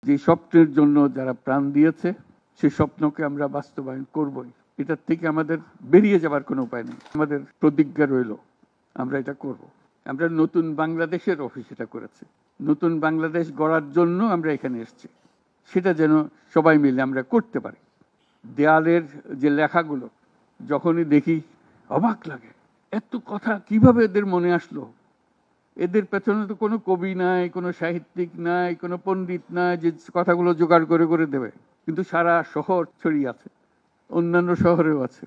যে স্বপ্নের জন্য যারা প্রাণ দিয়েছে সেই স্বপ্নকে আমরা বাস্তবায়ন করবই। এটার থেকে আমাদের বেরিয়ে যাবার কোনো উপায় নেই। আমাদের প্রতিজ্ঞা রইল আমরা এটা করব। আমরা নতুন বাংলাদেশের অফিস এটা করেছি। নতুন বাংলাদেশ গড়ার জন্য আমরা এখানে এসেছি, সেটা যেন সবাই মিলে আমরা করতে পারি। দেয়ালের যে লেখাগুলো যখনই দেখি অবাক লাগে, এত কথা কিভাবে এদের মনে আসলো। এদের পেছনে তো কোনো কবি নাই, কোনো সাহিত্যিক নাই, কোনো পণ্ডিত নাই যে কথাগুলো জোগাড় করে করে দেবে, কিন্তু সারা শহর ছড়িয়ে আছে, অন্যান্য শহরেও আছে।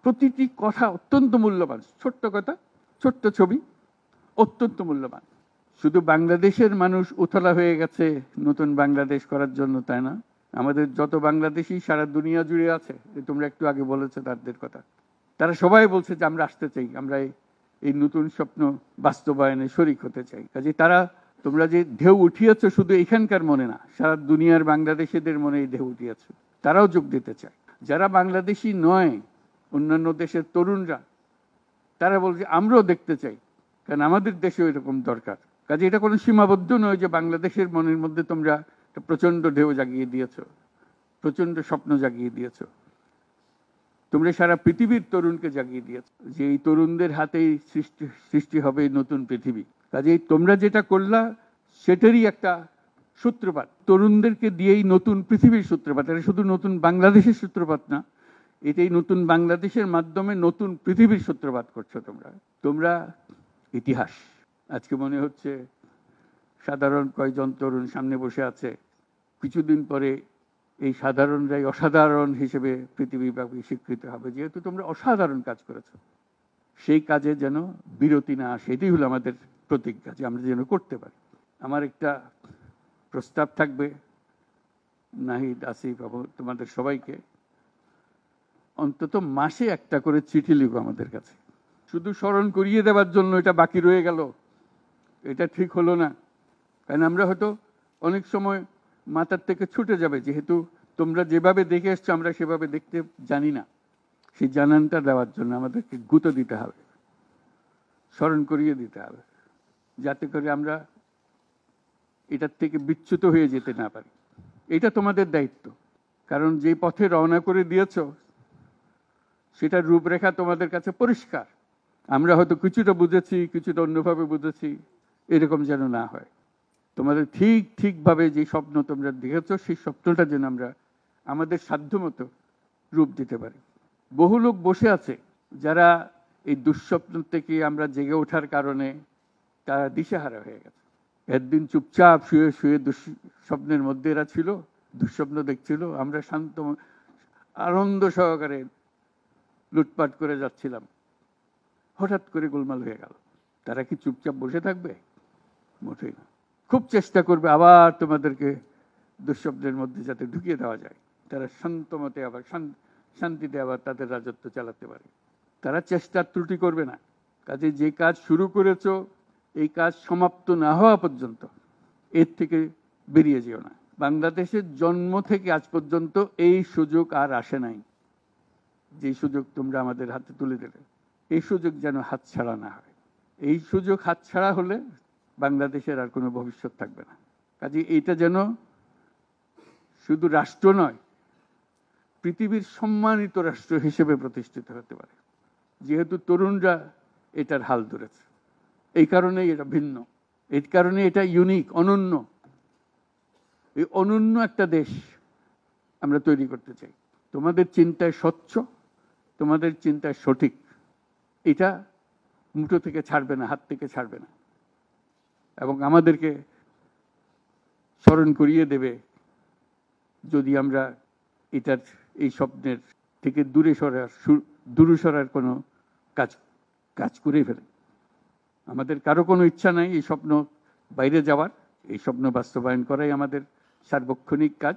প্রতিটি কথা অত্যন্ত মূল্যবান। ছোট্ট কথা, ছোট্ট ছবি, অত্যন্ত মূল্যবান। শুধু বাংলাদেশের মানুষ উতলা হয়ে গেছে নতুন বাংলাদেশ করার জন্য, তাই না? আমাদের যত বাংলাদেশি সারা দুনিয়া জুড়ে আছে, তোমরা একটু আগে বলেছো তাদের কথা, তারা সবাই বলছে যে আমরা আসতে চাই, আমরা এই নতুন স্বপ্ন বাস্তবায়নে শরিক হতে চাই। কাজে তারা, তোমরা যে ঢেউ উঠিয়েছ শুধু এখানকার মনে না, সারা দুনিয়ার বাংলাদেশিদের মনে এই ঢেউ উঠিয়েছ, তারাও যোগ দিতে চায়। যারা বাংলাদেশি নয়, অন্যান্য দেশের তরুণরা, তারা বলছে আমরাও দেখতে চাই, কারণ আমাদের দেশেও এরকম দরকার। কাজে এটা কোনো সীমাবদ্ধ নয় যে বাংলাদেশের মনের মধ্যে তোমরা প্রচন্ড ঢেউ জাগিয়ে দিয়েছ, প্রচন্ড স্বপ্ন জাগিয়ে দিয়েছ। তোমরা সারা পৃথিবীর তরুণকে জাগিয়ে দিয়েছ যে এই তরুণদের হাতেই সৃষ্টি হবে নতুন পৃথিবী। কাজেই তোমরা যেটা করলা সেটারই একটা সূত্রপাত, তরুণদেরকে দিয়েই নতুন পৃথিবীর সূত্রপাত। এটা শুধু নতুন বাংলাদেশের সূত্রপাত না, এটাই নতুন বাংলাদেশের মাধ্যমে নতুন পৃথিবীর সূত্রপাত করছো তোমরা। তোমরা ইতিহাস। আজকে মনে হচ্ছে সাধারণ কয়েকজন তরুণ সামনে বসে আছে, কিছুদিন পরে এই সাধারণরাই অসাধারণ হিসেবে পৃথিবীব্যাপী স্বীকৃত হবে, যেহেতু তোমরা অসাধারণ কাজ করেছো। সেই কাজে যেন বিরতি না আসে, এটাই হলো আমাদের প্রতিজ্ঞা, যে আমরা যেন করতে পারি। আমার একটা প্রস্তাব থাকবে নাহিদ, আসিফ এবং তোমাদের সবাইকে, অন্তত মাসে একটা করে চিঠি লিখো আমাদের কাছে। শুধু স্মরণ করিয়ে দেওয়ার জন্য এটা বাকি রয়ে গেল, এটা ঠিক হলো না। কারণ আমরা হয়তো অনেক সময় মাথার থেকে ছুটে যাবে, যেহেতু তোমরা যেভাবে দেখে এসছো আমরা সেভাবে দেখতে জানি না। সেই জানানটা দেওয়ার জন্য আমাদেরকে গুঁতো দিতে হবে, স্মরণ করিয়ে দিতে হবে, যাতে করে আমরা এটার থেকে বিচ্যুত হয়ে যেতে না পারি। এটা তোমাদের দায়িত্ব, কারণ যে পথে রওনা করে দিয়েছ সেটার রূপরেখা তোমাদের কাছে পরিষ্কার। আমরা হয়তো কিছুটা বুঝেছি, কিছুটা অন্যভাবে বুঝেছি, এরকম যেন না হয়। তোমাদের ঠিকভাবে যে স্বপ্ন তোমরা দেখেছ সেই স্বপ্নটা যেন আমরা আমাদের সাধ্যমতো রূপ দিতে পারি। বহু লোক বসে আছে যারা এই দুঃস্বপ্ন থেকে আমরা জেগে ওঠার কারণে তারা দিশেহারা হয়ে গেছে। একদিন চুপচাপ শুয়ে শুয়ে দুঃস্বপ্নের মধ্যে এরা ছিল, দুঃস্বপ্ন দেখছিল, আমরা শান্ত আনন্দ সহকারে লুটপাট করে যাচ্ছিলাম, হঠাৎ করে গোলমাল হয়ে গেল। তারা কি চুপচাপ বসে থাকবে? মোটেই না। খুব চেষ্টা করবে আবার তোমাদেরকে দুঃস্বপ্নের মধ্যে যাতে ঢুকিয়ে দেওয়া যায়, তারা শান্তমতে আবার শান্তিতে আবার তাদের রাজত্ব চালাতে পারে। তারা চেষ্টার ত্রুটি করবে না। কাজে যে কাজ শুরু করেছো এই কাজ সমাপ্ত না হওয়া পর্যন্ত এর থেকে বেরিয়ে যেও না। বাংলাদেশের জন্ম থেকে আজ পর্যন্ত এই সুযোগ আর আসে নাই, যে সুযোগ তোমরা আমাদের হাতে তুলে দেবে। এই সুযোগ যেন হাতছাড়া না হয়। এই সুযোগ হাতছাড়া হলে বাংলাদেশের আর কোনো ভবিষ্যৎ থাকবে না। কাজে এইটা যেন শুধু রাষ্ট্র নয়, পৃথিবীর সম্মানিত রাষ্ট্র হিসেবে প্রতিষ্ঠিত হতে পারে, যেহেতু তরুণরা এটার হাল ধরেছে। এই কারণে এটা ভিন্ন, এই কারণে এটা ইউনিক, অনন্য। এই অনন্য একটা দেশ আমরা তৈরি করতে চাই। তোমাদের চিন্তায় স্বচ্ছ, তোমাদের চিন্তায় সঠিক, এটা মুঠো থেকে ছাড়বে না, হাত থেকে ছাড়বে না, এবং আমাদেরকে স্মরণ করিয়ে দেবে যদি আমরা এটার এই স্বপ্নের থেকে দূরে সরার কোনো কাজ করে ফেলে। আমাদের কারো কোনো ইচ্ছা নাই এই স্বপ্ন বাইরে যাওয়ার, এই স্বপ্ন বাস্তবায়ন করাই আমাদের সার্বক্ষণিক কাজ।